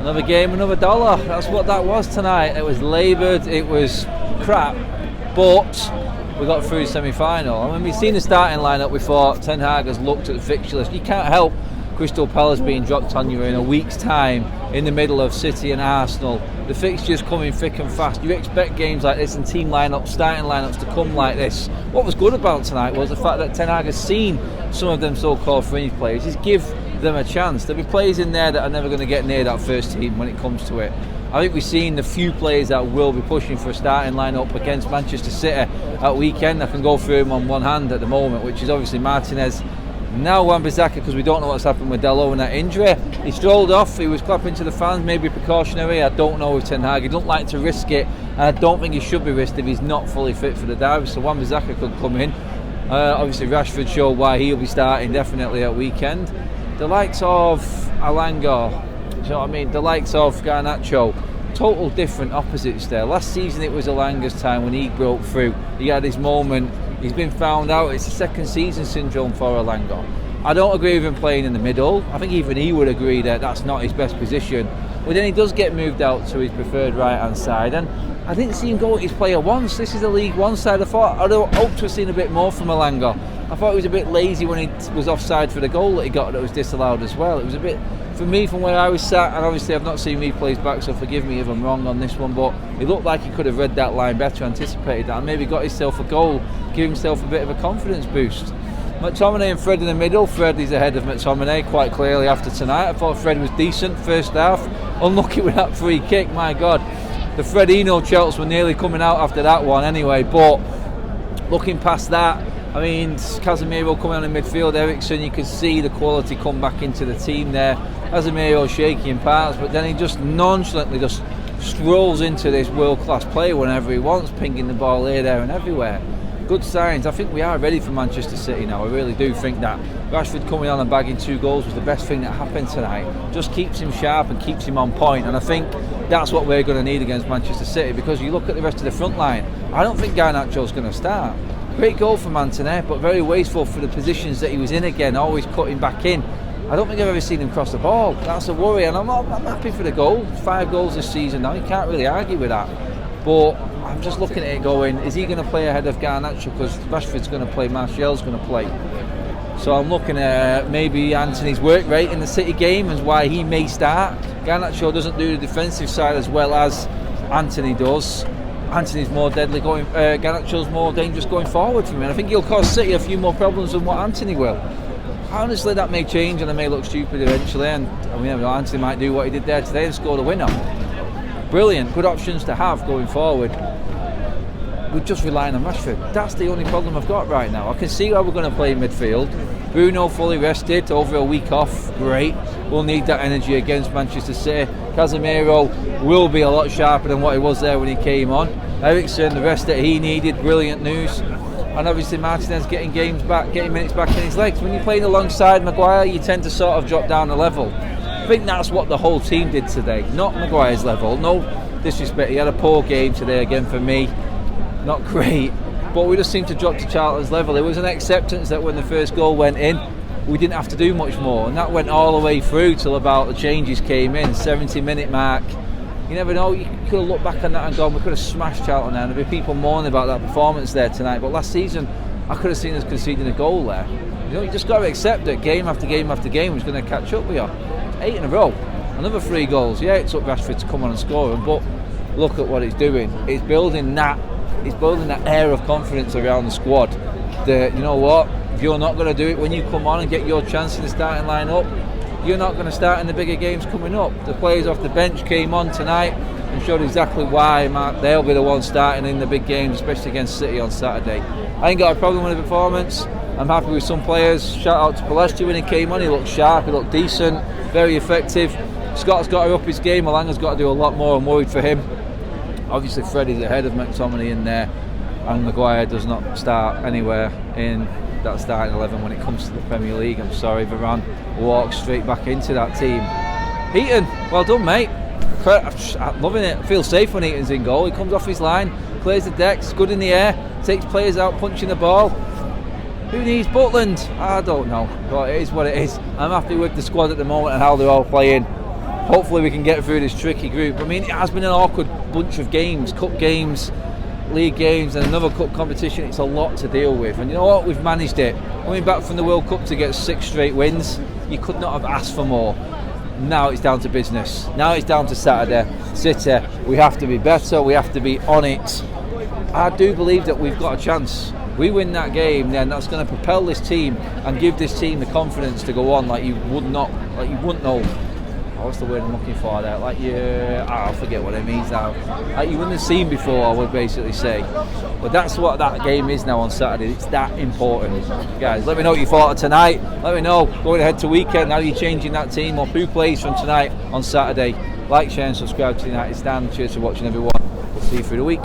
Another game, another dollar. That's what that was tonight. It was laboured, it was crap, but we got through semi-final. And when we've seen the starting lineup, we thought Ten Hag has looked at the fixture list. You can't help Crystal Palace being dropped on you in a week's time in the middle of City and Arsenal. The fixtures coming thick and fast. You expect games like this and team lineups, starting lineups to come like this. What was good about tonight was the fact that Ten Hag has seen some of them so-called fringe players. Just give them a chance. There'll be players in there that are never going to get near that first team when it comes to it. I think we've seen the few players that will be pushing for a starting lineup against Manchester City at weekend. I can go through them on one hand at the moment, which is obviously Martinez. Now Wan-Bissaka, because we don't know what's happened with Dalot and that injury. He strolled off, he was clapping to the fans, maybe precautionary. I don't know with Ten Hag. He doesn't like to risk it, and I don't think he should be risked if he's not fully fit for the derby. So Wan-Bissaka could come in. Obviously Rashford showed why he'll be starting definitely at weekend. The likes of Alanga, do you know what I mean? The likes of Garnacho, total different opposites there. Last season it was Alanga's time when he broke through. He had his moment. He's been found out. It's the second season syndrome for Alanga. I don't agree with him playing in the middle. I think even he would agree that that's not his best position. But then he does get moved out to his preferred right-hand side. And I didn't see him go at his player once. This is the League One side. I'd hoped to have seen a bit more from Alanga. I thought he was a bit lazy when he was offside for the goal that he got that was disallowed as well. It was a bit, for me, from where I was sat, and obviously I've not seen replays back, so forgive me if I'm wrong on this one, but it looked like he could have read that line better, anticipated that, and maybe got himself a goal, give himself a bit of a confidence boost. McTominay and Fred in the middle. Fred is ahead of McTominay quite clearly after tonight. I thought Fred was decent first half. Unlucky with that free kick, my God. The Fredino Chelsea were nearly coming out after that one anyway, but looking past that, I mean, Casemiro coming on in midfield, Eriksen, you can see the quality come back into the team there. Casemiro shaky in parts, but then he just nonchalantly just strolls into this world-class play whenever he wants, pinging the ball here, there and everywhere. Good signs. I think we are ready for Manchester City now. I really do think that. Rashford coming on and bagging 2 goals was the best thing that happened tonight. Just keeps him sharp and keeps him on point, and I think that's what we're going to need against Manchester City, because you look at the rest of the front line, I don't think Garnacho's going to start. Great goal for Martinez, but very wasteful for the positions that he was in again, always cutting back in. I don't think I've ever seen him cross the ball. That's a worry, and I'm happy for the goal. 5 goals this season now, you can't really argue with that. But I'm just looking at it going, is he going to play ahead of Garnacho? Because Rashford's going to play, Martial's going to play. So I'm looking at maybe Anthony's work rate in the City game and why he may start. Garnacho doesn't do the defensive side as well as Anthony does. Anthony's more deadly going, Garnacho's more dangerous going forward for me, and I think he'll cause City a few more problems than what Anthony will. Honestly, that may change and I may look stupid eventually, and we never know, Anthony might do what he did there today and score the winner. Brilliant, good options to have going forward. We're just relying on Rashford. That's the only problem I've got right now. I can see how we're going to play in midfield. Bruno fully rested, over a week off, great. We'll need that energy against Manchester City. Casemiro will be a lot sharper than what he was there when he came on. Eriksen, the rest that he needed, brilliant news. And obviously Martinez getting games back, getting minutes back in his legs. When you're playing alongside Maguire, you tend to sort of drop down a level. I think that's what the whole team did today, not Maguire's level. No disrespect, he had a poor game today again for me. Not great, but we just seemed to drop to Charlton's level. It was an acceptance that when the first goal went in, we didn't have to do much more, and that went all the way through till about the changes came in, 70-minute mark. You never know, you could have looked back on that and gone, we could have smashed Charlton there, and there'd be people mourning about that performance there tonight, but last season I could have seen us conceding a goal there. You know, you just got to accept that game after game after game was going to catch up with you. 8 in a row, another 3 goals. Yeah, it took Rashford to come on and score them, but look at what he's doing. He's building that air of confidence around the squad that, you know what, if you're not going to do it when you come on and get your chance in the starting line-up, you're not going to start in the bigger games coming up. The players off the bench came on tonight and showed exactly why they'll be the ones starting in the big games, especially against City on Saturday. I ain't got a problem with the performance. I'm happy with some players. Shout out to Palestra when he came on. He looked sharp, he looked decent, very effective. Scott's got to up his game. Alanga's got to do a lot more. I'm worried for him. Obviously Freddie's ahead of McTominay in there, and Maguire does not start anywhere in that starting 11 when it comes to the Premier League. I'm sorry, Varane walks straight back into that team. Heaton, well done mate, I'm loving it. I feel safe when Heaton's in goal. He comes off his line, clears the decks, good in the air, takes players out punching the ball. Who needs Butland? I don't know, but it is what it is. I'm happy with the squad at the moment and how they're all playing. hopefully we can get through this tricky group. I mean, it has been an awkward bunch of games, cup games, league games, and another cup competition. It's a lot to deal with, and you know what, we've managed it. Coming back from the World Cup to get 6 straight wins, you could not have asked for more. Now it's down to business. Now it's down to Saturday. City, we have to be better, we have to be on it. I do believe that we've got a chance. We win that game, then that's going to propel this team and give this team the confidence to go on like you wouldn't know. What's the word I'm looking for there? I forget what it means now. Like you wouldn't have seen before, I would basically say. But that's what that game is now on Saturday. It's that important. Guys, let me know what you thought of tonight. Let me know, going ahead to weekend, how are you changing that team or who plays from tonight on Saturday? Like, share and subscribe to United Stand. Cheers for watching, everyone. We'll see you through the week.